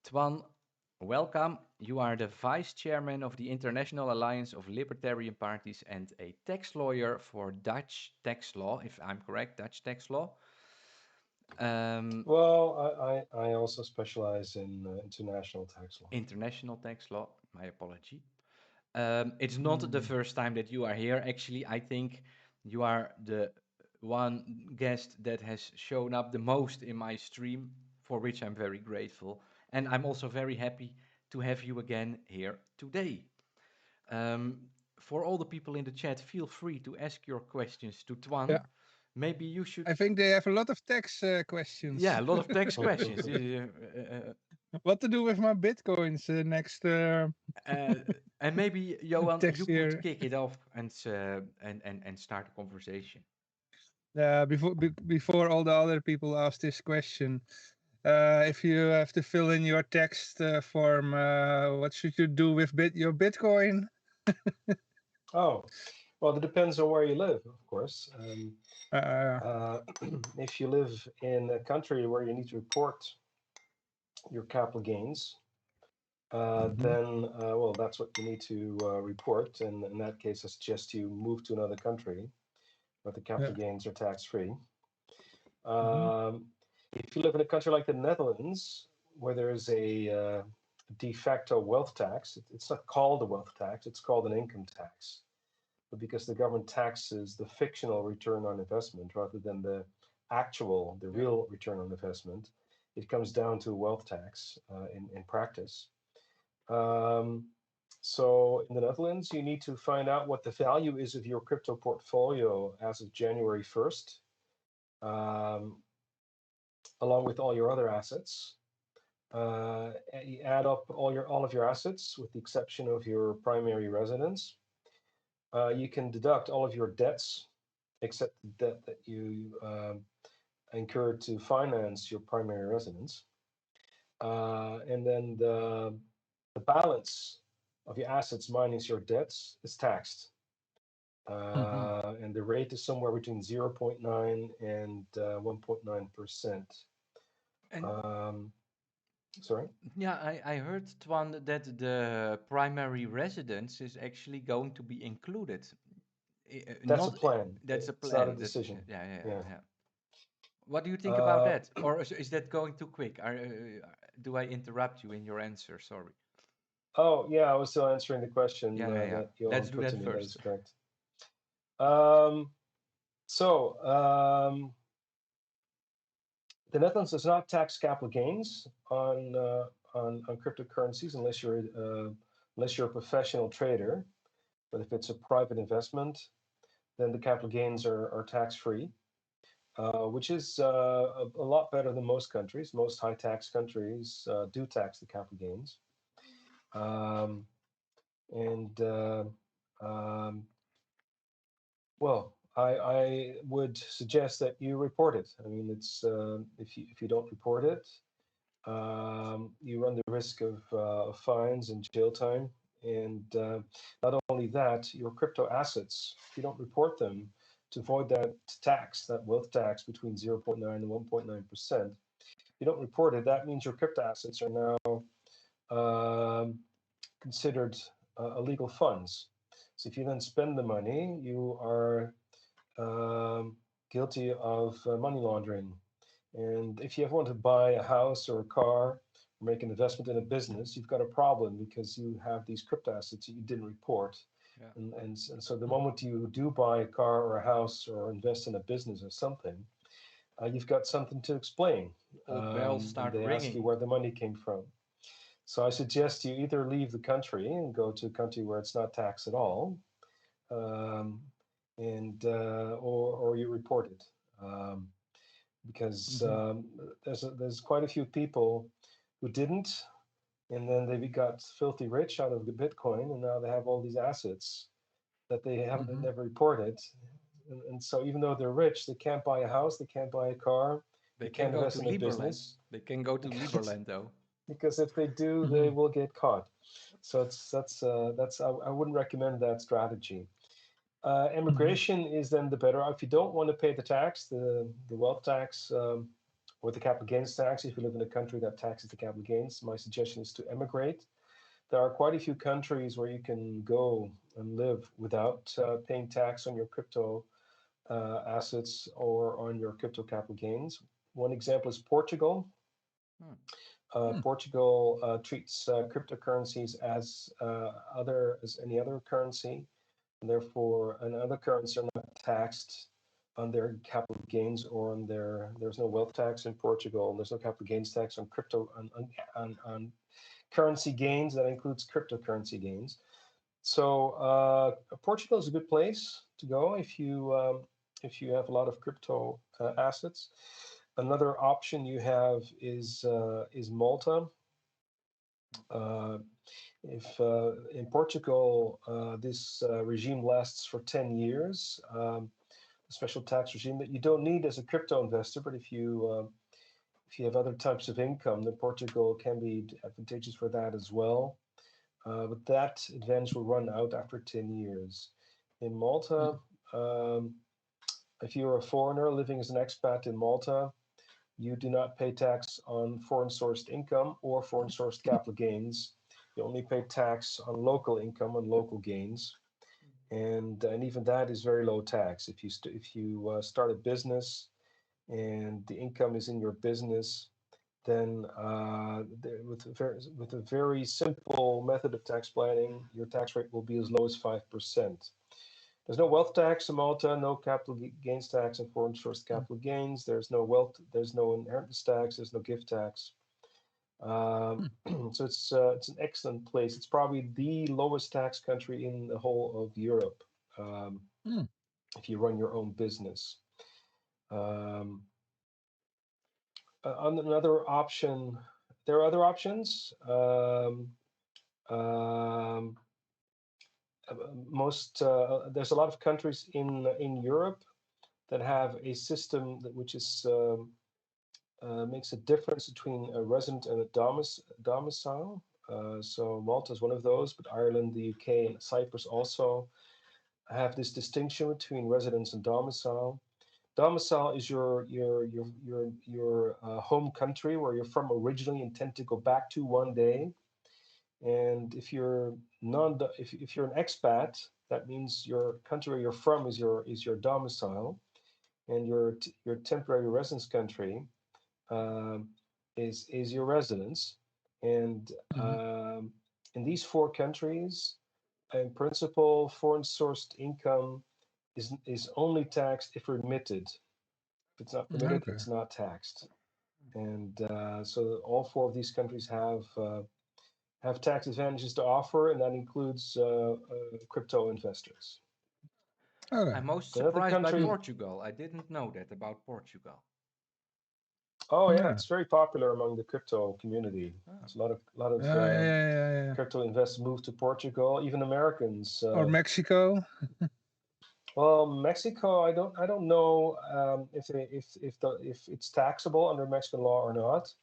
Toine, welcome. You are the vice chairman of the International Alliance of Libertarian Parties and a tax lawyer for Dutch tax law, if I'm correct, Dutch tax law. Well, I also specialize in international tax law. International tax law, my apology. It's not the first time that you are here. Actually, I think you are the one guest that has shown up the most in my stream, for which I'm very grateful. And I'm also very happy to have you again here today. Um, for all the people in the chat, feel free to ask your questions to Toine. Yeah. Maybe you should. I think they have a lot of tax questions. Yeah, a lot of tax questions. What to do with my bitcoins next And maybe Johan, tax you year? could kick it off and start a conversation. Before all the other people ask this question, if you have to fill in your text form, what should you do with your bitcoin? Oh, well, it depends on where you live, of course. If you live in a country where you need to report your capital gains, then, well, that's what you need to report. And in that case, I suggest you move to another country where the capital gains are tax-free. If you live in a country like the Netherlands, where there is a de facto wealth tax, it's not called a wealth tax, it's called an income tax. But because the government taxes the fictional return on investment rather than the real return on investment, it comes down to a wealth tax in practice. So in the Netherlands, you need to find out what the value is of your crypto portfolio as of January 1st, along with all your other assets. You add up all of your assets with the exception of your primary residence. You can deduct all of your debts except the debt that you incurred to finance your primary residence. And then the balance of your assets minus your debts is taxed. And the rate is somewhere between 0.9 and 1.9%. Sorry? Yeah, I heard, Twan, that the primary residence is actually going to be included. That's a plan. That's a It's plan. not a decision. Yeah. What do you think about that? Or is that going too quick? Do I interrupt you in your answer? Sorry. Oh, yeah, I was still answering the question that Johan Let's do put that to me. first. That is correct. The Netherlands does not tax capital gains on cryptocurrencies unless you're a professional trader. But if it's a private investment, then the capital gains are tax-free, which is a lot better than most countries. Most high-tax countries do tax the capital gains. Well, I would suggest that you report it. I mean, it's if you don't report it, you run the risk of fines and jail time. And not only that, your crypto assets, if you don't report them, to avoid that tax, that wealth tax between 0.9 and 1.9%, you don't report it, that means your crypto assets are now considered illegal funds. So if you then spend the money, you are guilty of money laundering. And if you ever want to buy a house or a car, or make an investment in a business, you've got a problem because you have these crypto assets that you didn't report. Yeah. And so the moment you do buy a car or a house or invest in a business or something, you've got something to explain. Bells start they ringing. ask you where the money came from. So I suggest you either leave the country and go to a country where it's not taxed at all, or you report it. Because there's quite a few people who didn't, and then they got filthy rich out of the Bitcoin, and now they have all these assets that they haven't never reported. And so even though they're rich, they can't buy a house, they can't buy a car, they can't go invest to in a Liberland. business. They can go to Liberland though. Because if they do, they will get caught. So I wouldn't recommend that strategy. Immigration is then the better. If you don't want to pay the tax, the wealth tax with the capital gains tax. If you live in a country that taxes the capital gains, my suggestion is to emigrate. There are quite a few countries where you can go and live without paying tax on your crypto assets or on your crypto capital gains. One example is Portugal. Portugal treats cryptocurrencies as any other currency, and therefore other currencies are not taxed on their capital gains or on there's no wealth tax in Portugal, and there's no capital gains tax on crypto on currency gains. That includes cryptocurrency gains. So Portugal is a good place to go if you have a lot of crypto assets. Another option you have is Malta. If in Portugal this regime lasts for 10 years, a special tax regime that you don't need as a crypto investor, but if you have other types of income, then Portugal can be advantageous for that as well. But that advantage will run out after 10 years. In Malta, if you're a foreigner living as an expat in Malta, you do not pay tax on foreign sourced income or foreign sourced capital gains. You only pay tax on local income, on local gains. And even that is very low tax. If you start a business and the income is in your business, then with a very simple method of tax planning, your tax rate will be as low as 5%. There's no wealth tax in Malta, no capital gains tax on foreign sourced capital gains. There's no inheritance tax. There's no gift tax. So it's an excellent place. It's probably the lowest tax country in the whole of Europe if you run your own business. Another option. There are other options. There's a lot of countries in Europe that have a system which is makes a difference between a resident and a domicile. So Malta is one of those, but Ireland, the UK, and Cyprus also have this distinction between residence and domicile. Domicile is your home country where you're from originally and tend to go back to one day. And if you're if you're an expat, that means your country where you're from is your domicile, and your temporary residence country is your residence. And in these four countries, in principle, foreign sourced income is only taxed if remitted. If it's not remitted, it's not taxed. And so all four of these countries have tax advantages to offer, and that includes crypto investors. I'm most surprised by Portugal. I didn't know that about Portugal. Oh yeah, it's very popular among the crypto community. There's a lot of crypto investors move to Portugal, even Americans. Or Mexico. Well, Mexico, I don't know if it's taxable under Mexican law or not.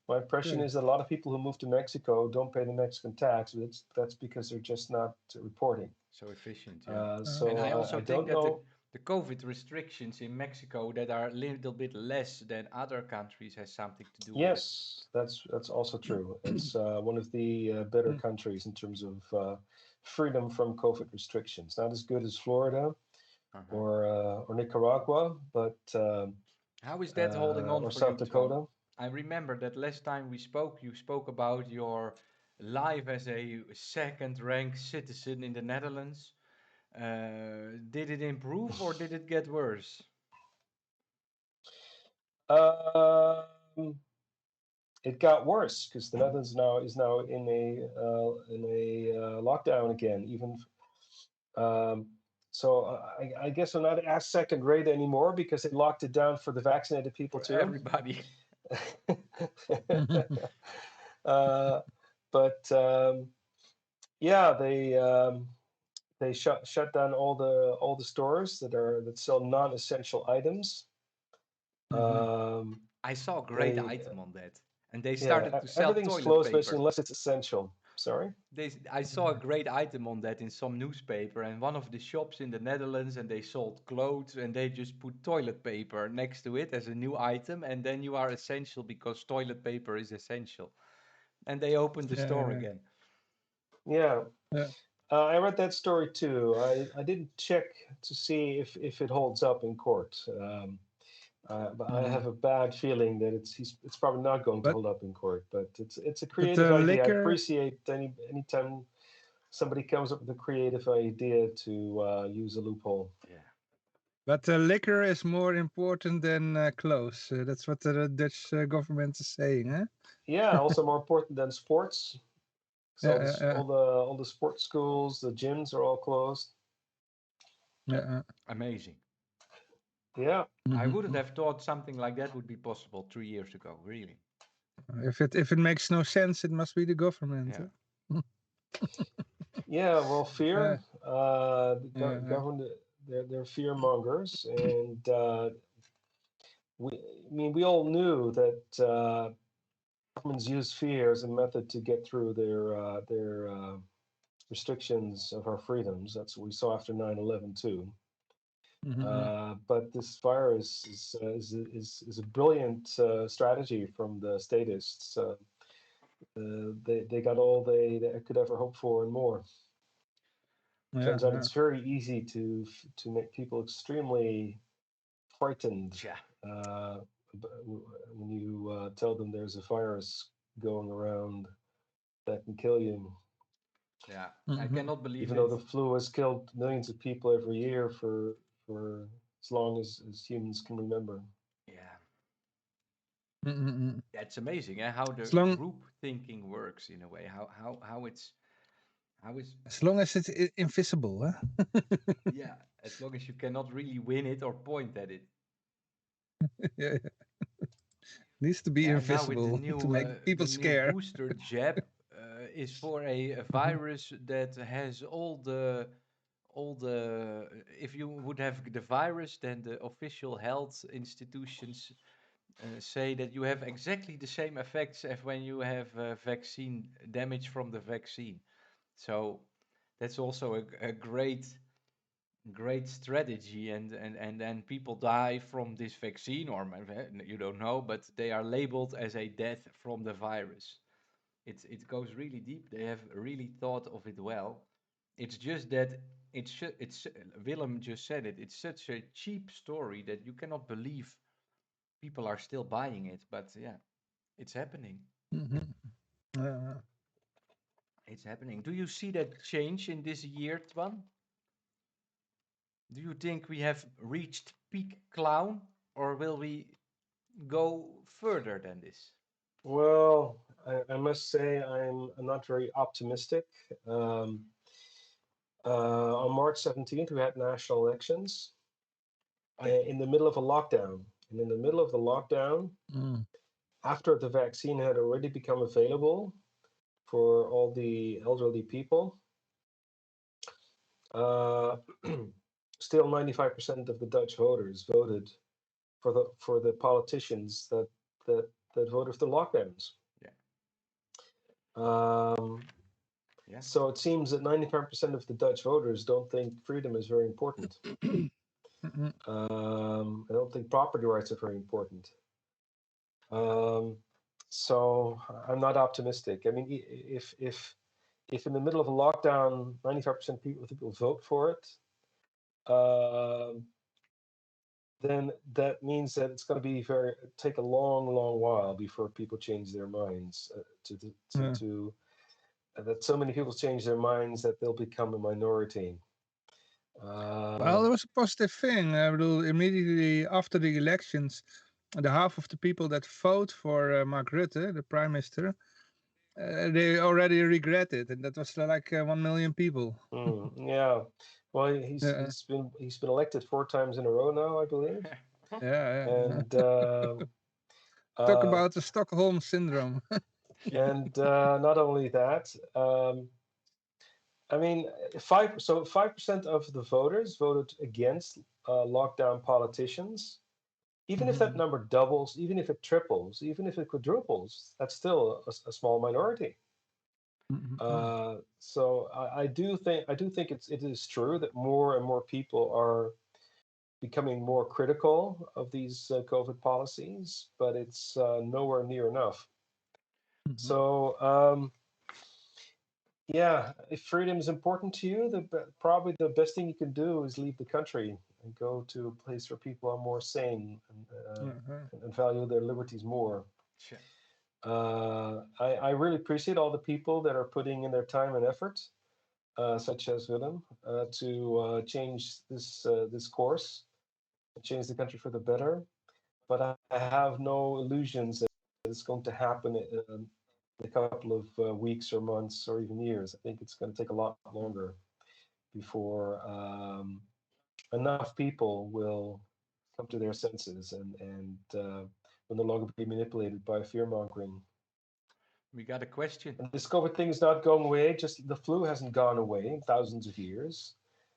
My impression is that a lot of people who move to Mexico don't pay the Mexican tax, but that's because they're just not reporting. So efficient, So and I also think that the COVID restrictions in Mexico that are a little bit less than other countries has something to do with it. Yes, that's also true. It's one of the better countries in terms of freedom from COVID restrictions. Not as good as Florida or Nicaragua, but how is that holding on or for South you, Dakota? Tom? I remember that last time we spoke, you spoke about your life as a second-ranked citizen in the Netherlands. Did it improve or did it get worse? It got worse because the Netherlands is now in a lockdown again. Even so, I guess I'm not as second rate anymore because they locked it down for the vaccinated people too. Everybody. But yeah, they shut down all the stores that sell non-essential items. I saw a great item on that, and they started to sell everything's toilet closed paper. basically unless it's essential. Sorry. I saw a great item on that in some newspaper, and one of the shops in the Netherlands, and they sold clothes, and they just put toilet paper next to it as a new item, and then you are essential because toilet paper is essential. And they opened the store again. Yeah. Yeah. I read that story too. I didn't check to see if it holds up in court. But I have a bad feeling that it's probably not going to But hold up in court. But it's a but creative the idea. I liquor, appreciate anytime somebody comes up with a creative idea to use a loophole. Yeah. but the liquor is more important than clothes. That's what the Dutch government is saying, huh? Yeah, also more important than sports. So Yeah, all the sports schools, the gyms are all closed. yeah. Amazing. Yeah. I wouldn't have thought something like that would be possible 3 years ago, really. If it makes no sense, it must be the government. Yeah. Huh? Yeah, well, fear. The Yeah. government, they're fear mongers, and we all knew that governments use fear as a method to get through their restrictions of our freedoms. That's what we saw after 9/11 too. But this virus is a brilliant strategy from the statists. They got all they could ever hope for and more. Turns out it's very easy to make people extremely frightened when you tell them there's a virus going around that can kill you. Yeah, I cannot believe Even it. though the flu has killed millions of people every year for as long as humans can remember. Yeah. It's amazing how the group thinking works in a way. How it's as long as it's invisible, huh? Yeah, as long as you cannot really win it or point at it. Yeah. Needs to be invisible to make people scared. The new booster jab is for a virus that has all the if you would have the virus, then the official health institutions say that you have exactly the same effects as when you have vaccine damage from the vaccine. So that's also a great strategy, and then people die from this vaccine, or you don't know, but they are labeled as a death from the virus. It goes really deep. They have really thought of it well. It's just that it's Willem just said it. It's such a cheap story that you cannot believe people are still buying it. But yeah, it's happening. It's happening. Do you see that change in this year, Twan? Do you think we have reached peak clown, or will we go further than this? Well, I must say I'm not very optimistic. On March 17th, we had national elections in the middle of a lockdown. And in the middle of the lockdown, after the vaccine had already become available for all the elderly people, still 95% of the Dutch voters voted for the politicians that voted for the lockdowns. Yeah. So it seems that 95% of the Dutch voters don't think freedom is very important. I don't think property rights are very important. So I'm not optimistic. I mean, if in the middle of a lockdown, 95% of people vote for it, then that means that it's going to be take a long while before people change their minds that so many people change their minds that they'll become a minority. Well, there was a positive thing. Immediately after the elections, the half of the people that vote for Mark Rutte, the prime minister, they already regret it, and that was like 1 million people. Yeah, well, he's been elected 4 times in a row now, I believe. Yeah. And talk about the Stockholm Syndrome. And not only that, I mean, 5% of the voters voted against lockdown politicians. Even if that number doubles, even if it triples, even if it quadruples, that's still a small minority. So I do think it is true that more and more people are becoming more critical of these COVID policies, but it's nowhere near enough. So yeah, if freedom is important to you, probably the best thing you can do is leave the country and go to a place where people are more sane and value their liberties more. Sure. I really appreciate all the people that are putting in their time and effort, such as Willem, to change this course, change the country for the better. But I have no illusions that it's going to happen in a couple of weeks or months or even years. I think it's going to take a lot longer before enough people will come to their senses and will no longer be manipulated by fear mongering. We got a question. And this COVID thing is not going away. Just the flu hasn't gone away in thousands of years.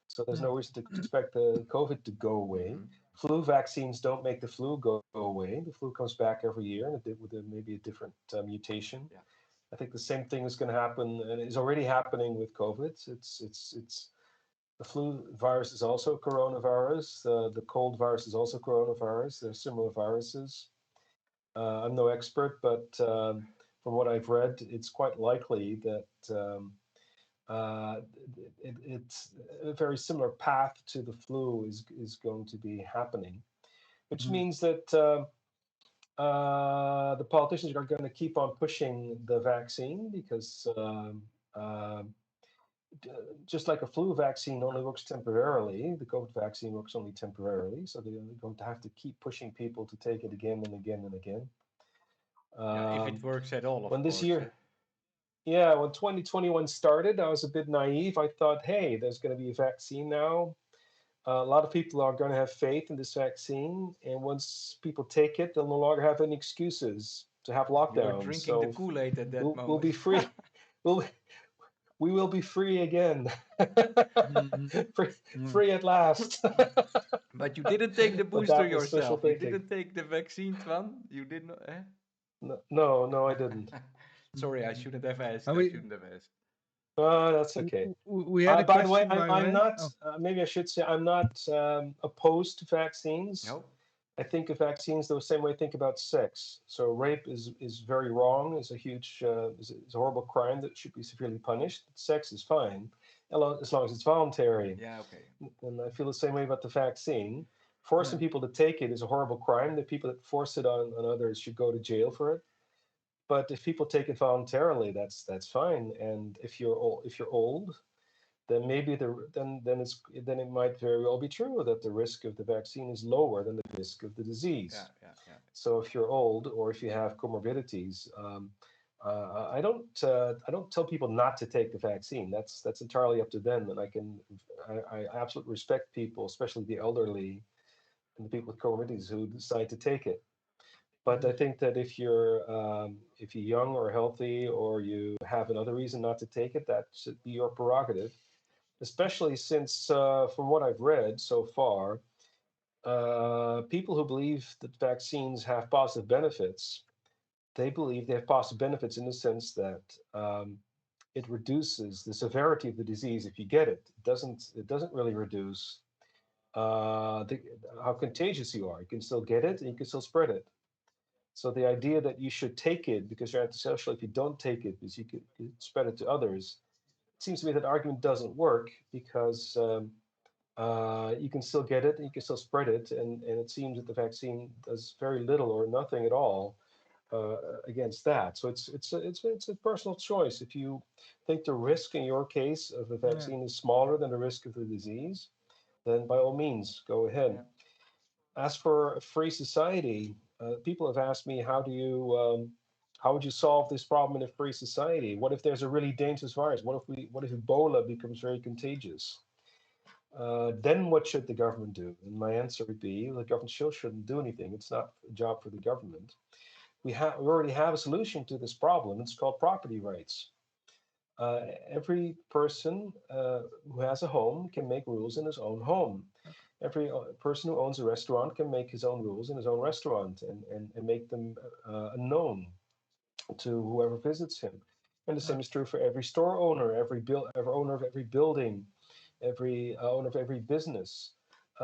So there's no reason to expect the COVID to go away. Flu vaccines don't make the flu go away. The flu comes back every year, and with maybe a different mutation. Yeah. I think the same thing is going to happen, and is already happening with COVID. It's the flu virus is also coronavirus. The cold virus is also coronavirus. They're similar viruses. I'm no expert, but from what I've read, it's quite likely that it's a very similar path to the flu is going to be happening, which means that the politicians are going to keep on pushing the vaccine because just like a flu vaccine only works temporarily, the COVID vaccine works only temporarily. So they're going to have to keep pushing people to take it again and again and again. If it works at all, of when course. This year, yeah, when 2021 started, I was a bit naive. I thought, hey, there's going to be a vaccine now. A lot of people are going to have faith in this vaccine, and once people take it, they'll no longer have any excuses to have lockdowns. You were drinking the Kool-Aid at that moment. We'll be free. We will be free again. free at last. But you didn't take the booster yourself. You didn't take the vaccine, Toine. You did not. Eh? No, I didn't. Sorry, I shouldn't have asked. That's okay. We had a by the way, question. I'm not. Maybe I should say I'm not opposed to vaccines. No. I think of vaccines the same way I think about sex. So rape is very wrong. It's a huge, it's a horrible crime that should be severely punished. Sex is fine, as long as it's voluntary. Yeah, okay. And I feel the same way about the vaccine. Forcing people to take it is a horrible crime. The people that force it on others should go to jail for it. But if people take it voluntarily, that's fine. And if you're old, then maybe then it might very well be true that the risk of the vaccine is lower than the risk of the disease. Yeah. So if you're old or if you have comorbidities, I don't tell people not to take the vaccine. That's entirely up to them, and I absolutely respect people, especially the elderly and the people with comorbidities who decide to take it. But I think that if you're young or healthy or you have another reason not to take it, that should be your prerogative. Especially since, from what I've read so far, people who believe that vaccines have positive benefits, they believe they have positive benefits in the sense that it reduces the severity of the disease if you get it. It doesn't really reduce how contagious you are. You can still get it and you can still spread it. So the idea that you should take it because you're antisocial if you don't take it because you could spread it to others, it seems to me that argument doesn't work because you can still get it and you can still spread it, and it seems that the vaccine does very little or nothing at all against that. So it's a personal choice. If you think the risk in your case of the vaccine is smaller than the risk of the disease, then by all means go ahead. Yeah. As for a free society, people have asked me, how would you solve this problem in a free society? What if there's a really dangerous virus? What if Ebola becomes very contagious? Then what should the government do? And my answer would be, the government shouldn't do anything. It's not a job for the government. We already have a solution to this problem. It's called property rights. Every person who has a home can make rules in his own home. Every person who owns a restaurant can make his own rules in his own restaurant and make them known to whoever visits him. And the same is true for every store owner, every owner of every building, every owner of every business.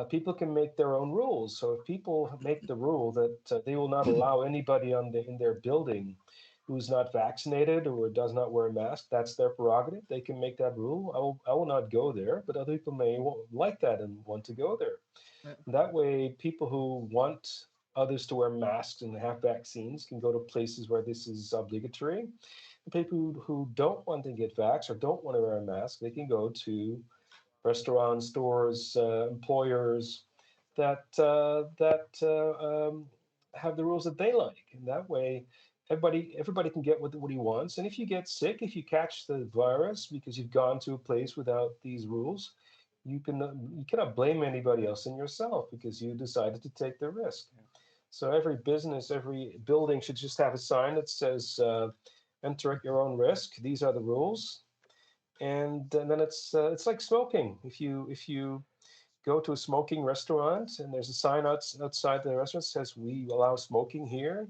People can make their own rules. So if people make the rule that they will not allow anybody in their building who's not vaccinated or does not wear a mask, that's their prerogative. They can make that rule. I will not go there, but other people may like that and want to go there. Yeah. That way, people who want others to wear masks and have vaccines can go to places where this is obligatory. The people who don't want to get vaxxed or don't want to wear a mask, they can go to restaurants, stores, employers that have the rules that they like. And that way, everybody can get what he wants. And if you get sick, if you catch the virus because you've gone to a place without these rules, you cannot blame anybody else than yourself because you decided to take the risk. So every business, every building should just have a sign that says, "Enter at your own risk. These are the rules." And then it's like smoking. If you go to a smoking restaurant and there's a sign outside the restaurant that says we allow smoking here,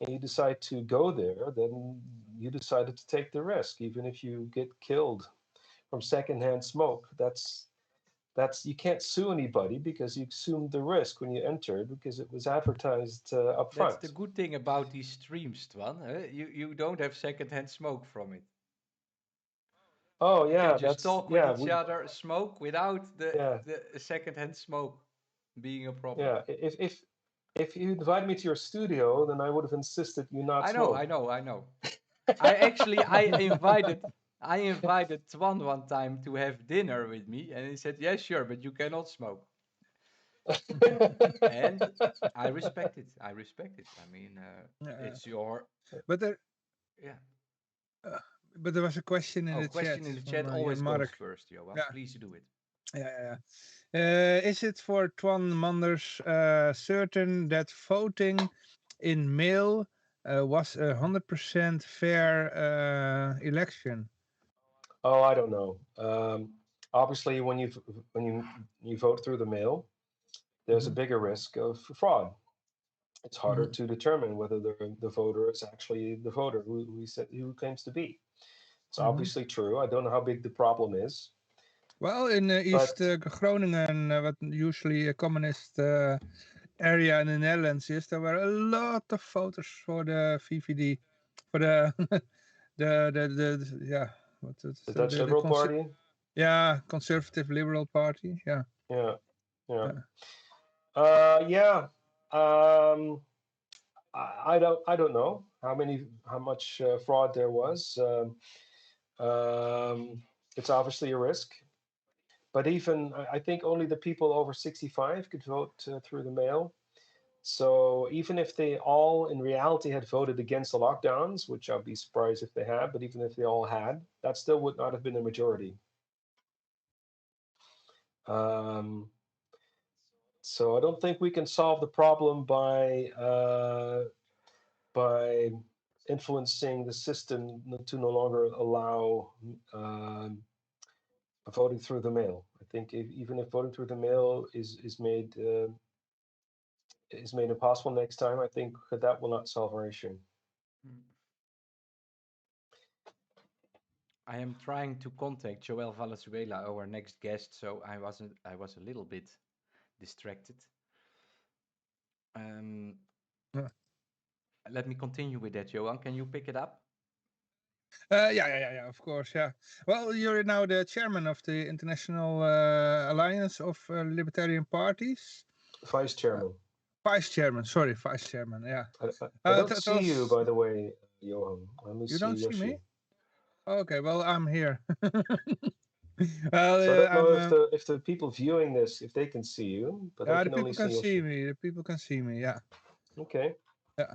and you decide to go there, then you decided to take the risk, even if you get killed from secondhand smoke. That's you can't sue anybody because you assumed the risk when you entered because it was advertised up That's the front. good thing about these streams, Twan. You don't have secondhand smoke from it. Oh You can yeah, just that's talk with yeah, each other, smoke without yeah, the secondhand smoke being a problem. yeah. If you invited me to your studio, then I would have insisted you not I know, smoke. I know, I know. I invited Twan one time to have dinner with me, and he said, "Yes, sure, but you cannot smoke." And I respect it. I respect it. I mean, it's your But there, yeah. uh, but there was a question in Oh, the chat question in the from chat always goes Mark. first, Johan. Yeah, Please do it. yeah. Is it for Toine Manders certain that voting in mail was 100% fair election? Oh, I don't know. Obviously, when you vote through the mail, there's a Mhm. bigger risk of fraud. It's harder Mhm. to determine whether the voter is actually the voter who claims to be. It's Mhm. obviously true. I don't know how big the problem is, Well, in East but Groningen, what usually a communist area in the Netherlands is, there were a lot of voters for the VVD, for the yeah, what is the Dutch Liberal Party, yeah, conservative liberal party, yeah. yeah, yeah, Yeah. yeah. Um, I don't know how much fraud there was. It's obviously a risk. But even I think only the people over 65 could vote through the mail. So even if they all in reality had voted against the lockdowns, which I'd be surprised if they had, but even if they all had, that still would not have been a majority. Um, so I don't think we can solve the problem by influencing the system to no longer allow voting through the mail. I think even if voting through the mail is made impossible next time, I think that will not solve our issue. I am trying to contact Joel Valenzuela, our next guest, so I was a little bit distracted. Yeah. Let me continue with that, Johan. Can you pick it up? Yeah, of course, yeah. Well, you're now the chairman of the International Alliance of Libertarian Parties. Vice chairman. Vice chairman, sorry, vice chairman, yeah. I don't Tell see you, us, by the way, Johan. Let me you see don't see Yoshi. me? Okay, well, I'm here. So I don't know I'm, if the people viewing this, if they can see you, but I the can only people can see see Yoshi. me, the people can see me, yeah. Okay. Yeah.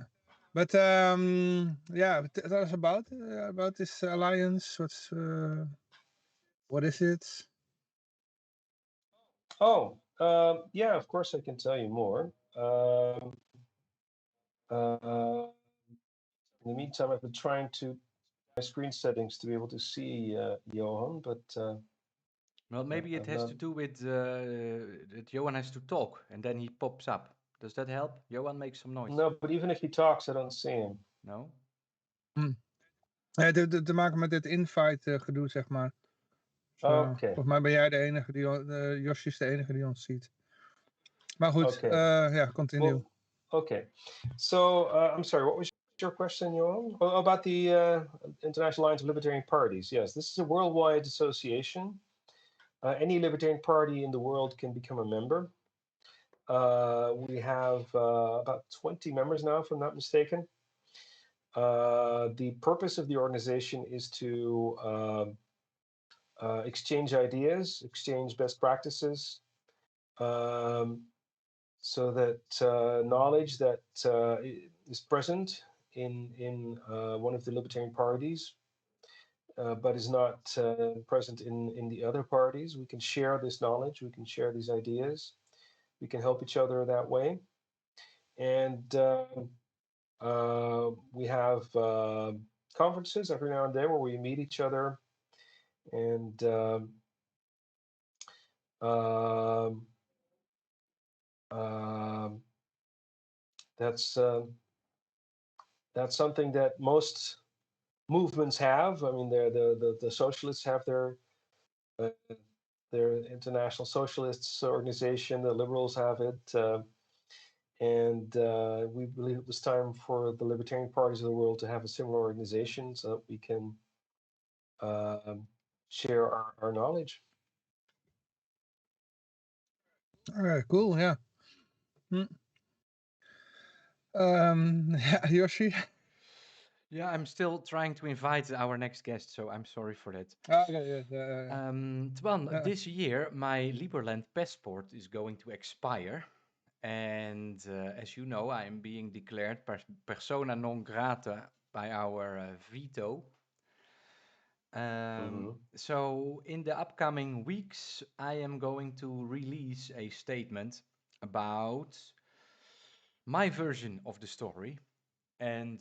But, yeah, tell us about this alliance, what is it? Oh, yeah, of course I can tell you more. Uh, in the meantime, I've been trying to my screen settings to be able to see Johan, but Well, maybe it I've has not. to do with that Johan has to talk, and then he pops up. Does that help? Johan, make some noise. No, but even if he talks, I don't see him. No? Hmm. Te maken met dit invite gedoe, zeg maar. Dus, Okay. volgens mij ben jij de enige die... Josje is de enige die ons ziet. Maar goed, Okay. continue. Well, okay. So, I'm sorry, what was your question, Johan? Oh, about the International Alliance of Libertarian Parties. Yes, this is a worldwide association. Any libertarian party in the world can become a member. We have about 20 members now, if I'm not mistaken. The purpose of the organization is to exchange ideas, exchange best practices, so that knowledge that is present in one of the libertarian parties, but is not present in the other parties, we can share this knowledge, we can share these ideas, we can help each other that way. And we have conferences every now and then where we meet each other, and that's something that most movements have. I mean, the socialists have their International Socialists organization. The liberals have it. And we believe it was time for the libertarian parties of the world to have a similar organization so that we can share our knowledge. All right, cool, yeah. Yoshi? Yeah, I'm still trying to invite our next guest, so I'm sorry for that. Okay, Toine, this year my Liberland passport is going to expire. And as you know, I am being declared persona non grata by our veto. So in the upcoming weeks, I am going to release a statement about my version of the story. And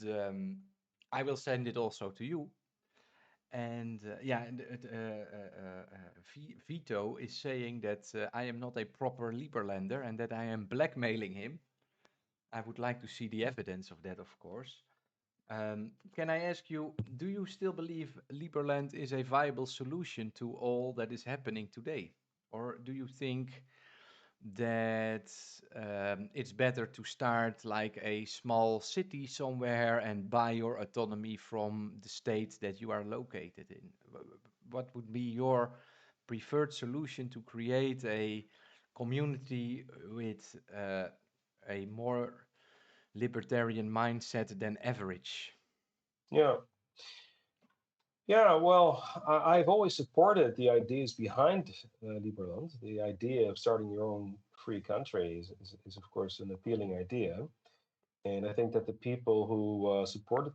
I will send it also to you. And Vito is saying that I am not a proper Liberlander and that I am blackmailing him. I would like to see the evidence of that, of course. Can I ask you, do you still believe Liberland is a viable solution to all that is happening today? Or do you think that it's better to start like a small city somewhere and buy your autonomy from the state that you are located in? What would be your preferred solution to create a community with a more libertarian mindset than average? Yeah, well, I've always supported the ideas behind Liberland. The idea of starting your own free country is of course, an appealing idea. And I think that the people who have supported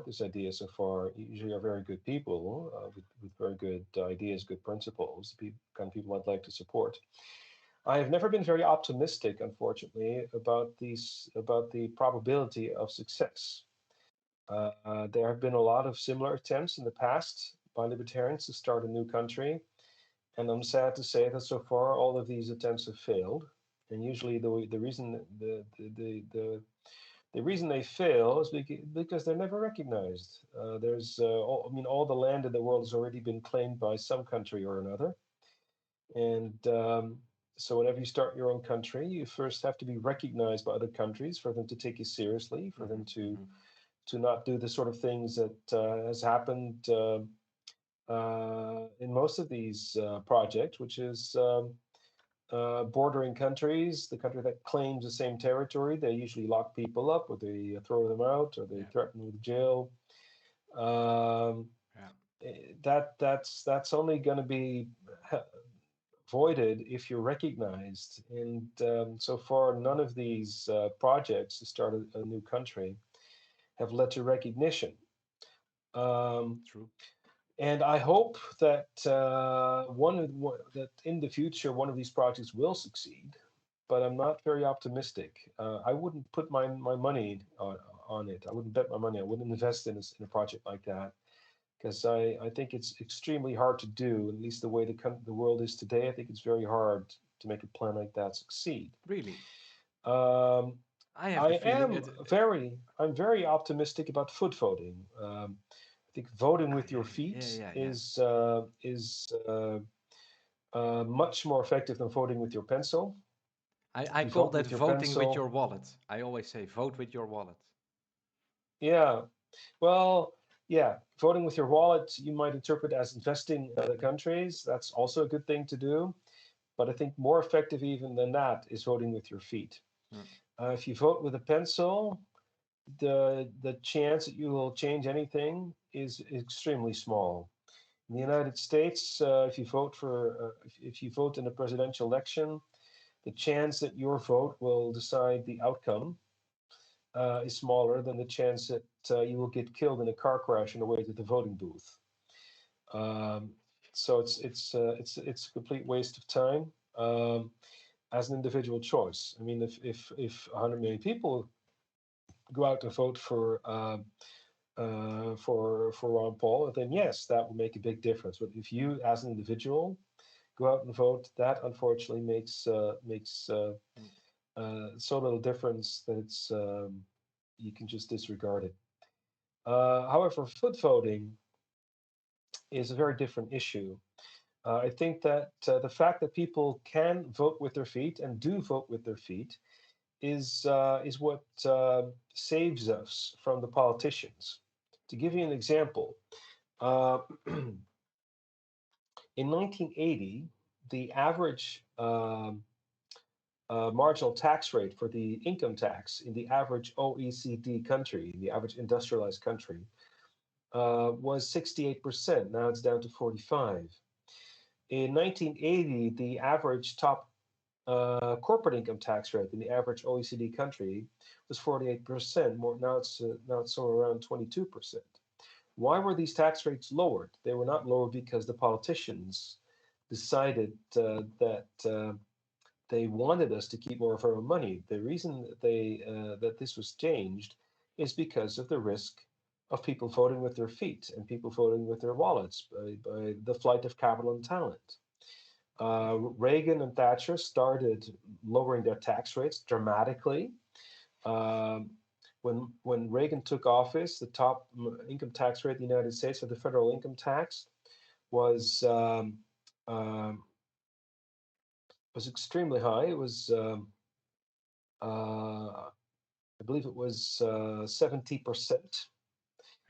this idea so far usually are very good people with very good ideas, good principles, the kind of people I'd like to support. I have never been very optimistic, unfortunately, about the probability of success. There have been a lot of similar attempts in the past by libertarians to start a new country, and I'm sad to say that so far all of these attempts have failed. And usually the reason they fail is because they're never recognized. All the land in the world has already been claimed by some country or another, and so whenever you start your own country, you first have to be recognized by other countries for them to take you seriously, for them to not do the sort of things that has happened in most of these projects, which is bordering countries, the country that claims the same territory, they usually lock people up, or they throw them out, or they threaten with jail. That's only going to be voided if you're recognized. And so far, none of these projects to start a new country have led to recognition. True. And I hope that that in the future one of these projects will succeed, but I'm not very optimistic. I wouldn't put my money on it. I wouldn't bet my money. I wouldn't invest in a project like that, because I think it's extremely hard to do. At least the way the world is today, I think it's very hard to make a plan like that succeed. Really? I'm very optimistic about foot voting. I think voting with yeah, your feet yeah, yeah. is much more effective than voting with your pencil. I You call vote that with your voting with your pencil. wallet. I always say vote with your wallet. Yeah. Well, yeah, voting with your wallet, you might interpret as investing in other countries. That's also a good thing to do. But I think more effective even than that is voting with your feet. Mm. If you vote with a pencil, the chance that you will change anything is extremely small. In the United States, if you vote in a presidential election, the chance that your vote will decide the outcome is smaller than the chance that you will get killed in a car crash on the way to the voting booth. Um, so it's a complete waste of time as an individual choice. I mean, if 100 million people go out to vote for Ron Paul, then yes, that will make a big difference. But if you, as an individual, go out and vote, that unfortunately makes Mm. so little difference that it's you can just disregard it. However, foot voting is a very different issue. I think that the fact that people can vote with their feet and do vote with their feet is what saves us from the politicians. To give you an example, uh, in 1980, the average marginal tax rate for the income tax in the average OECD country, the average industrialized country, was 68%. Now it's down to 45. In 1980, the average top corporate income tax rate in the average OECD country was 48%. More now it's somewhere around 22%. Why were these tax rates lowered? They were not lowered because the politicians decided that they wanted us to keep more of our own money. The reason that this was changed is because of the risk of people voting with their feet and people voting with their wallets by the flight of capital and talent. Reagan and Thatcher started lowering their tax rates dramatically. Um, when Reagan took office, the top income tax rate in the United States for the federal income tax was um, was extremely high. It was I believe it was 70%.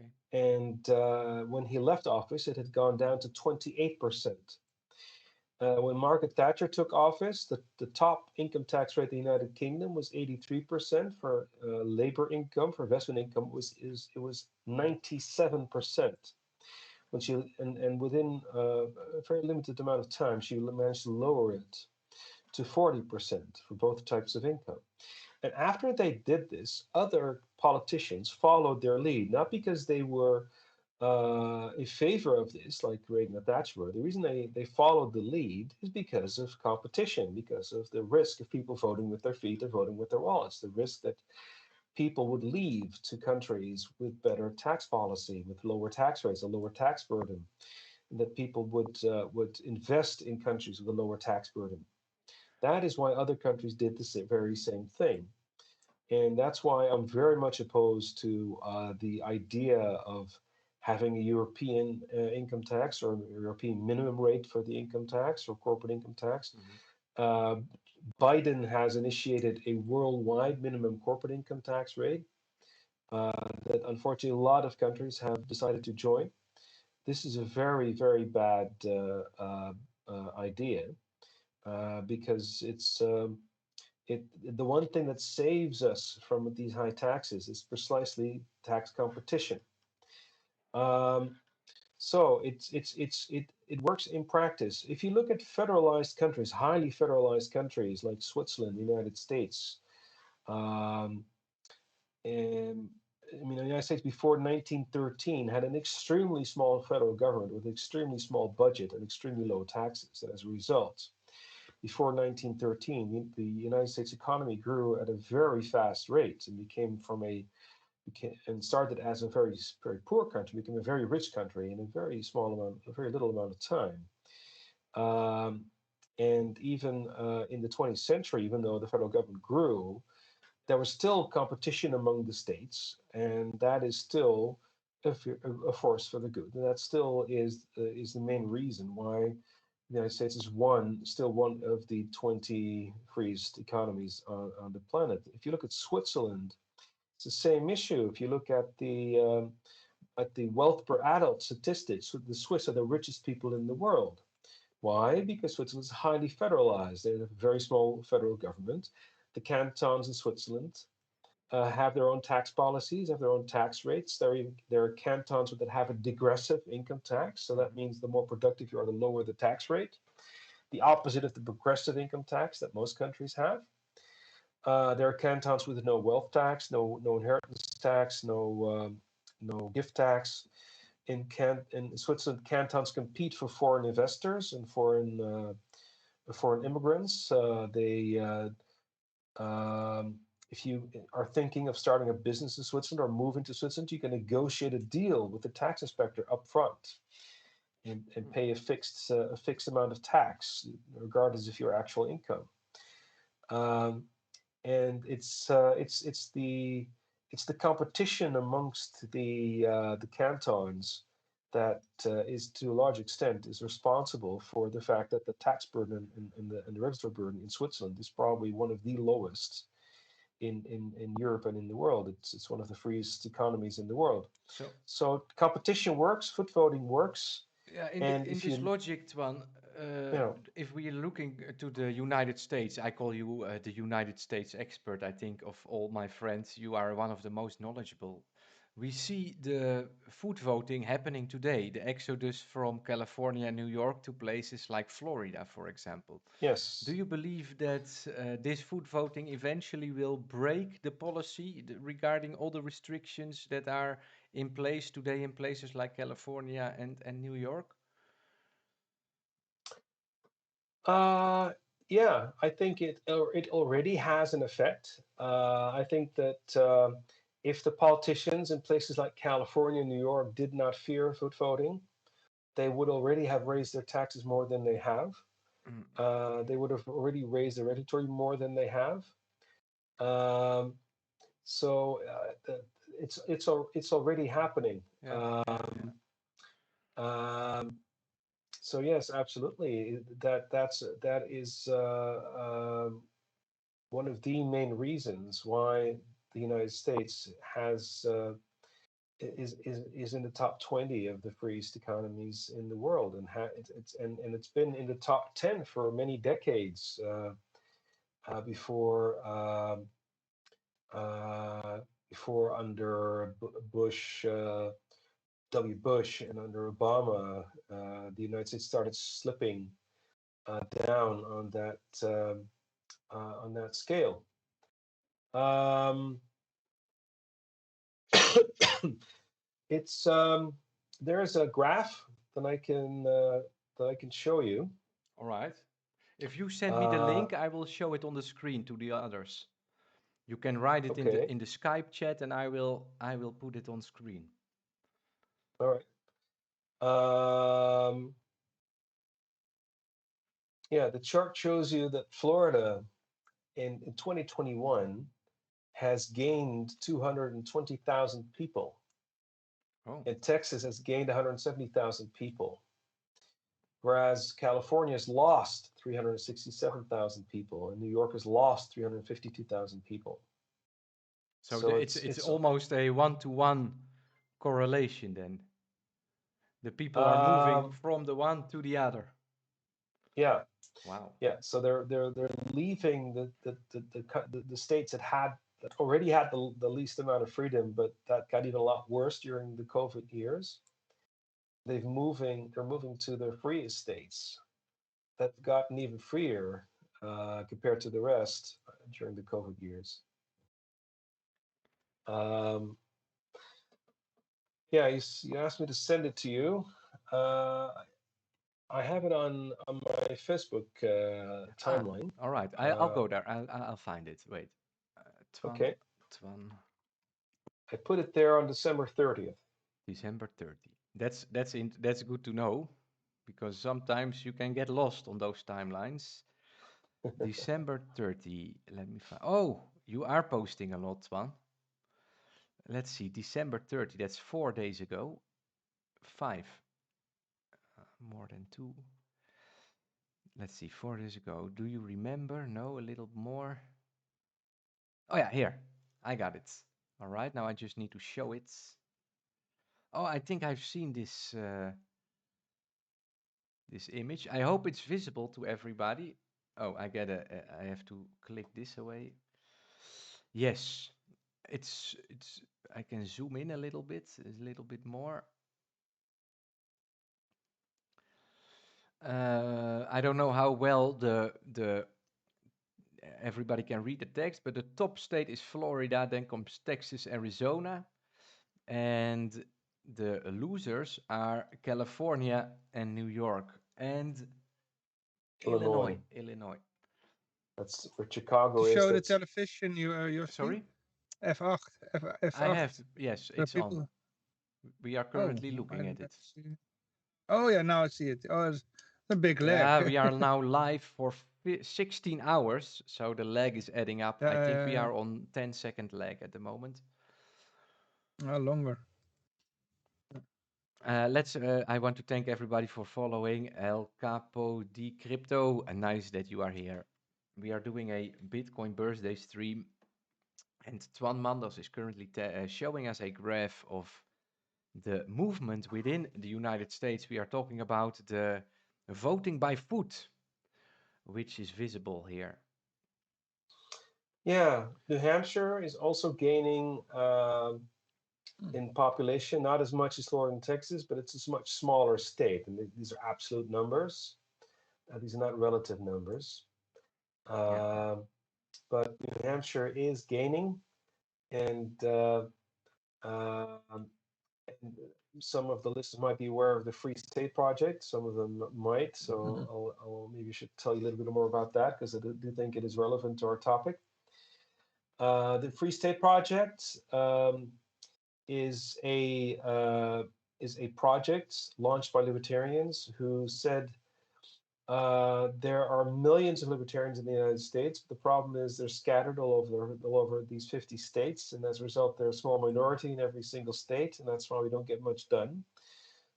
Okay. And when he left office, it had gone down to 28%. When Margaret Thatcher took office, the top income tax rate in the United Kingdom was 83% for labor income. For investment income, it was 97%. And within a very limited amount of time, she managed to lower it to 40% for both types of income. And after they did this, other politicians followed their lead, not because they were in favor of this, like Reagan and Thatcher were. The reason they followed the lead is because of competition, because of the risk of people voting with their feet and voting with their wallets, the risk that people would leave to countries with better tax policy, with lower tax rates, a lower tax burden, and that people would invest in countries with a lower tax burden. That is why other countries did the very same thing. And that's why I'm very much opposed to the idea of having a European income tax or a European minimum rate for the income tax or corporate income tax. Mhm. Uh, Biden has initiated a worldwide minimum corporate income tax rate that unfortunately a lot of countries have decided to join. This is a very, very bad idea because the one thing that saves us from these high taxes is precisely tax competition. Um, so it works in practice. If you look at federalized countries, highly federalized countries like Switzerland, the United States, um, and I mean, the United States before 1913 had an extremely small federal government with extremely small budget and extremely low taxes. And as a result, before 1913, the United States economy grew at a very fast rate and started as a very very poor country, became a very rich country in a very little amount of time. Um, and even in the 20th century, even though the federal government grew, there was still competition among the states, and that is still a force for the good. And that still is the main reason why the United States is still one of the 20 freest economies on the planet. If you look at Switzerland, it's the same issue. If you look at the wealth per adult statistics, the Swiss are the richest people in the world. Why? Because Switzerland is highly federalized. They have a very small federal government. The cantons in Switzerland have their own tax policies, have their own tax rates. There are cantons that have a digressive income tax. So that means the more productive you are, the lower the tax rate. The opposite of the progressive income tax that most countries have. There are cantons with no wealth tax, no inheritance tax, no gift tax. In Switzerland, cantons compete for foreign investors and foreign immigrants. If you are thinking of starting a business in Switzerland or moving to Switzerland, you can negotiate a deal with the tax inspector up front and pay a fixed amount of tax, regardless of your actual income. And it's the competition amongst the cantons that is to a large extent is responsible for the fact that the tax burden and the regulatory burden in Switzerland is probably one of the lowest in Europe and in the world. It's one of the freest economies in the world. So competition works, foot voting works. Yeah, in this logic, Toine, if we are looking to the United States, I call you the United States expert. I think of all my friends, you are one of the most knowledgeable. We see the foot voting happening today, the exodus from California and New York to places like Florida, for example. Yes. Do you believe that this foot voting eventually will break the policy regarding all the restrictions that are in place today in places like California and New York? Yeah, I think it already has an effect. I think that if the politicians in places like California and New York did not fear foot voting, they would already have raised their taxes more than they have. They would have already raised the regulatory more than they have. So it's already happening. So yes, absolutely. That is one of the main reasons why the United States is in the top 20 of the freest economies in the world, and it's been in the top 10 for many decades before under Bush. W. Bush and under Obama, the United States started slipping down on that scale. It's there's a graph that I can show you. All right. If you send me the link, I will show it on the screen to the others. You can write it in the Skype chat, and I will put it on screen. All right. Yeah, the chart shows you that Florida in 2021 has gained 220,000 people. Oh. And Texas has gained 170,000 people. Whereas California has lost 367,000 people, and New York has lost 352,000 people. So it's almost a one-to-one correlation then. The people are moving from the one to the other. Yeah. Wow. Yeah. So they're leaving the states that already had the least amount of freedom, but that got even a lot worse during the COVID years. They're moving to the freest states that gotten even freer compared to the rest during the COVID years. Yeah, you asked me to send it to you. I have it on my Facebook timeline. All right, I'll go there. I'll find it. Wait. Okay. Toine. I put it there on December 30th. December 30. That's good to know, because sometimes you can get lost on those timelines. December 30. Let me find. Oh, you are posting a lot, Toine. let's see, December 30, that's 4 days ago. 5, more than 2. Let's see, 4 days ago. Do you remember? No, a little more. Oh yeah, here. I got it. All right, now I just need to show it. Oh, I think I've seen this this image. I hope it's visible to everybody. Oh, I have to click this away. Yes, it's I can zoom in a little bit more. I don't know how well the everybody can read the text, but the top state is Florida, then comes Texas, Arizona, and the losers are California and New York and Illinois. That's for Chicago. To Is show the that's television, you Sorry? F8, F8. I have, yes, The it's on. people. We are Oh, currently I looking at didn't it. see it. Oh yeah, now I see it. Oh, it's a big lag. Yeah, we are now live for 16 hours, so the lag is adding up. I think we are on 10-second lag at the moment. Longer. I want to thank everybody for following El Capo di Crypto. Nice that you are here. We are doing a Bitcoin birthday stream, and Toine Manders is currently showing us a graph of the movement within the United States. We are talking about the voting by foot, which is visible here. Yeah, New Hampshire is also gaining in population, not as much as Florida and Texas, but it's a much smaller state. And these are absolute numbers. These are not relative numbers. But New Hampshire is gaining, and some of the listeners might be aware of the Free State Project. Some of them might. So I'll maybe should tell you a little bit more about that because I do think it is relevant to our topic. The Free State Project is a project launched by libertarians who said there are millions of libertarians in the United States. But the problem is they're scattered all over these 50 states, and as a result, they're a small minority in every single state, and that's why we don't get much done.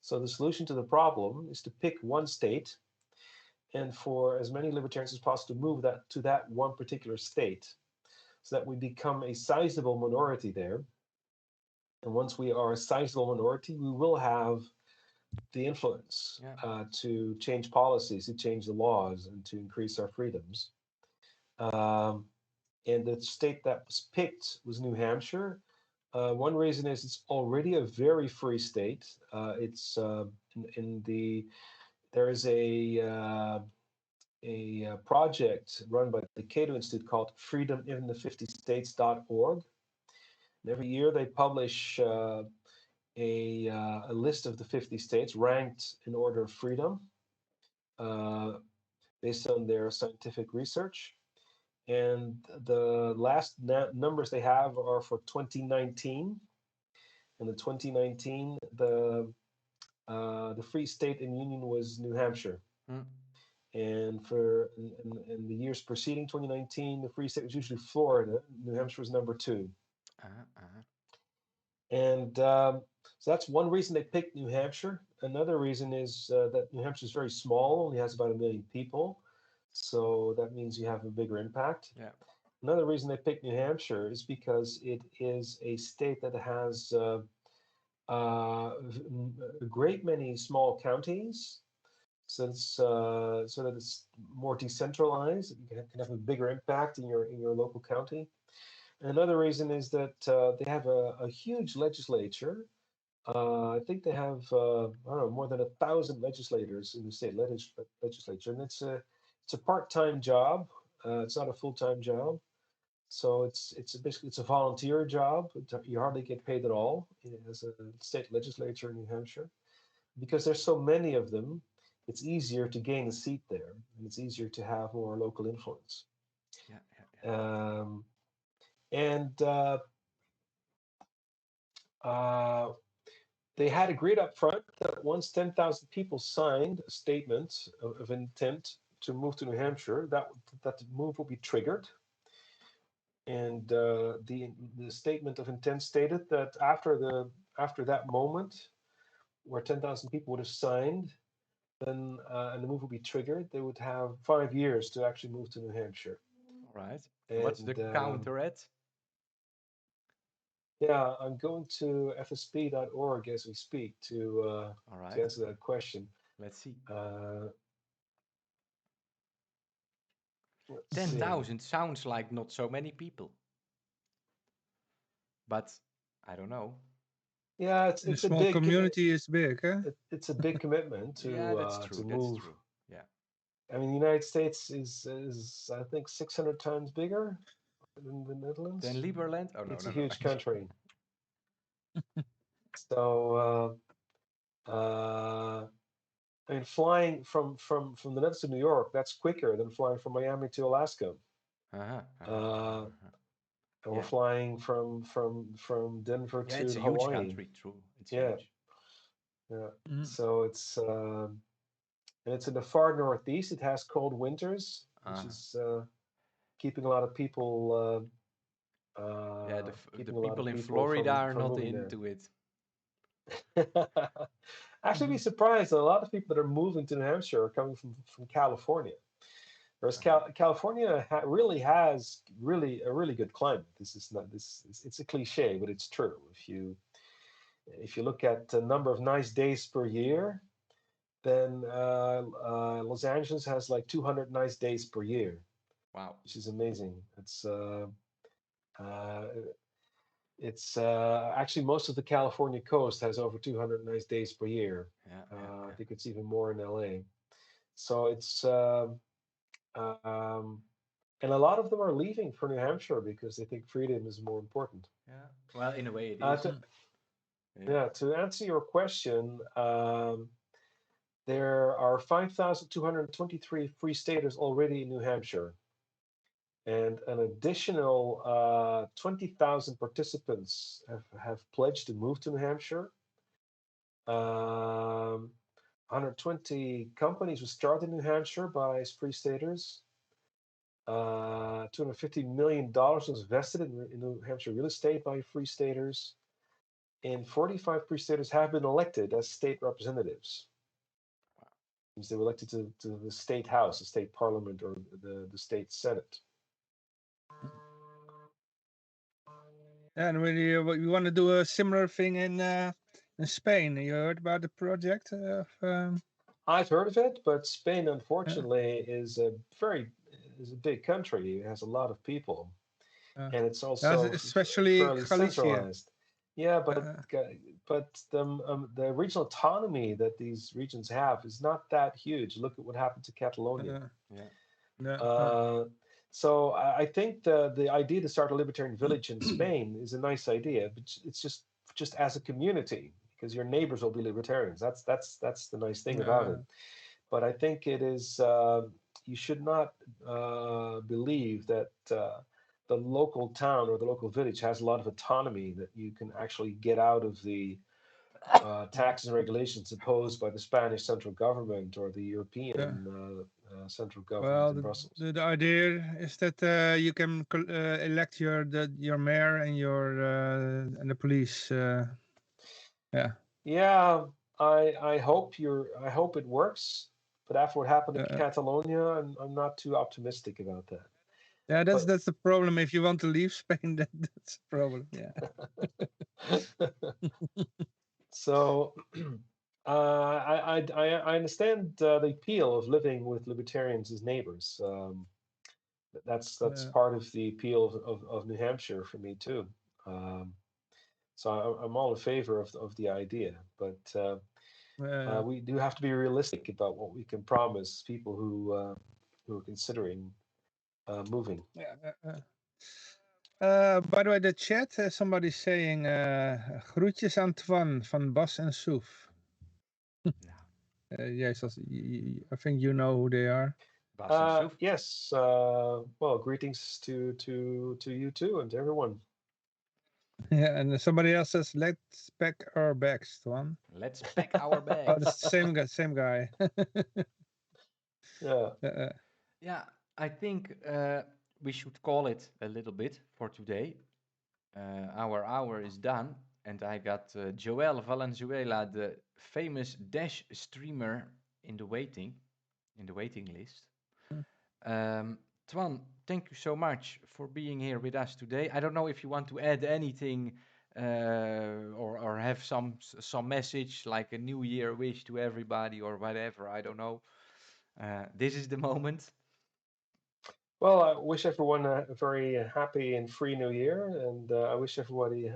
So the solution to the problem is to pick one state, and for as many libertarians as possible to move that to that one particular state, so that we become a sizable minority there. And once we are a sizable minority, we will have the influence to change policies, to change the laws, and to increase our freedoms. And the state that was picked was New Hampshire. One reason is it's already a very free state. It's there is a project run by the Cato Institute called freedominthe50states.org. And every year they publish a list of the 50 states ranked in order of freedom based on their scientific research. And the last numbers they have are for 2019. And in 2019, the free state in union was New Hampshire. And for in the years preceding 2019, the free state was usually Florida. New Hampshire was number 2. And so that's one reason they picked New Hampshire. Another reason is that New Hampshire is very small, only has about 1 million people. So that means you have a bigger impact. Yeah. Another reason they picked New Hampshire is because it is a state that has a great many small counties. So that it's more decentralized. You can have a bigger impact in your local county. Another reason is that they have a huge legislature. I think they have I don't know, more than 1,000 legislators in the state legislature, and it's a part-time job. It's not a full-time job, so it's basically a volunteer job. You hardly get paid at all as a state legislature in New Hampshire, because there's so many of them. It's easier to gain a seat there, and it's easier to have more local influence. And they had agreed up front that once 10,000 people signed a statement of intent to move to New Hampshire, that the move will be triggered. And the statement of intent stated that after that moment, where 10,000 people would have signed, then and the move would be triggered, they would have 5 years to actually move to New Hampshire. All right. And what's the And counter at? yeah, I'm going to fsp.org as we speak to All right. answer that question. Let's see. Let's 10,000 sounds like not so many people. But I don't know. Yeah, it's a a small big community is big, huh? It's a big commitment to Yeah, that's true. to That's move. true. Yeah. I mean, the United States is I think 600 times bigger than the Netherlands. Then Liberland? Oh no, It's no, a no. huge country. So I mean, flying from the Netherlands to New York, that's quicker than flying from Miami to Alaska. And we're flying from Denver Yeah, to it's a Hawaii. huge country. True, it's Yeah. huge. Yeah. So it's and it's in the far northeast. It has cold winters, which is keeping a lot of people. Yeah, the keeping a lot people of in people Florida are from not moving into it. Actually, be surprised that a lot of people that are moving to New Hampshire are coming from California. Whereas California really has a really good climate. This is not it's a cliche, but it's true. If you look at the number of nice days per year, then Los Angeles has like 200 nice days per year. Wow, which is amazing. It's actually most of the California coast has over 200 nice days per year. I think it's even more in LA. So it's and a lot of them are leaving for New Hampshire because they think freedom is more important. Yeah, well, in a way it is. To answer your question, there are 5,223 free staters already in New Hampshire, and an additional 20,000 participants have pledged to move to New Hampshire. 120 companies were started in New Hampshire by free staters. $250 million was invested in New Hampshire real estate by free staters. And 45 free staters have been elected as state representatives. Means they were elected to the state house, the state parliament, or the state senate. And we want to do a similar thing in Spain. You heard about the project? I've heard of it, but Spain, unfortunately, is a big country. It has a lot of people, and it's also especially fairly Galicia. centralized. Yeah, but the regional autonomy that these regions have is not that huge. Look at what happened to Catalonia. So I think the idea to start a libertarian village in Spain is a nice idea, but it's just as a community, because your neighbors will be libertarians. That's the nice thing about it. But I think it is you should not believe that the local town or the local village has a lot of autonomy, that you can actually get out of the taxes and regulations imposed by the Spanish central government or the European central government in Brussels. The idea is that you can elect your mayor and and the police. Yeah, I hope it works. But after what happened in Catalonia, I'm not too optimistic about that. Yeah, that's the problem. If you want to leave Spain, that's the problem. Yeah. So I understand the appeal of living with libertarians as neighbors. That's part of the appeal of New Hampshire for me too. So I'm all in favor of the idea, but we do have to be realistic about what we can promise people who are considering moving. By the way, the chat, somebody's saying groetjes aan Toine van Bas en Soef. Yes, I think you know who they are. Yes. Well, greetings to you too and to everyone. Yeah, and somebody else says, "Let's pack our bags, Toine." Let's pack our bags. Oh, that's the same guy. Yeah. Yeah, I think we should call it a little bit for today. Our hour is done, and I got Joel Valenzuela, the famous Dash streamer, in the waiting list. Toine, thank you so much for being here with us today. I don't know if you want to add anything or have some message like a New Year wish to everybody or whatever. I don't know. This is the moment. Well, I wish everyone a very happy and free New Year, and I wish everybody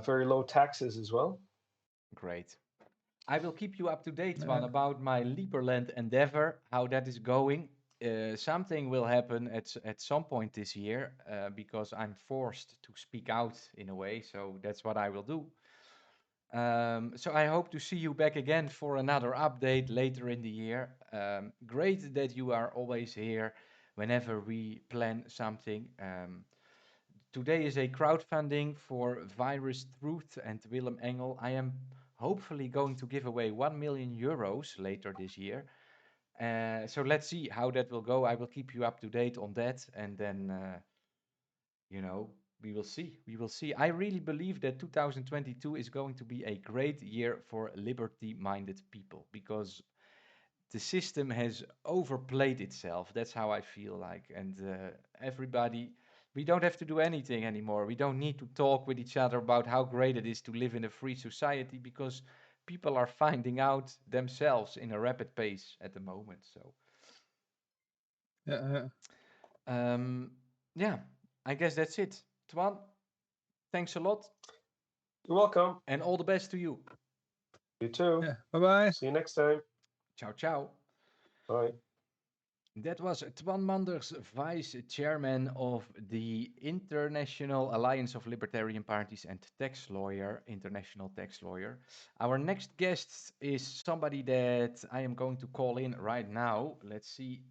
very low taxes as well. Great. I will keep you up to date, Toine, about my Liberland endeavor, how that is going. Something will happen at some point this year because I'm forced to speak out in a way, so that's what I will do. So I hope to see you back again for another update later in the year. Great that you are always here whenever we plan something. Today is a crowdfunding for Virus Truth and Willem Engel. I am hopefully going to give away 1 million euros later this year. So let's see how that will go. I will keep you up to date on that, and then we will see. We will see. I really believe that 2022 is going to be a great year for liberty-minded people because the system has overplayed itself. That's how I feel like. And everybody, we don't have to do anything anymore. We don't need to talk with each other about how great it is to live in a free society because people are finding out themselves in a rapid pace at the moment. So, yeah, I guess that's it. Toine, thanks a lot. You're welcome. And all the best to you. You too. Yeah. Bye-bye. See you next time. Ciao, ciao. Bye. That was Toine Manders, Vice Chairman of the International Alliance of Libertarian Parties and international tax lawyer. Our next guest is somebody that I am going to call in right now. Let's see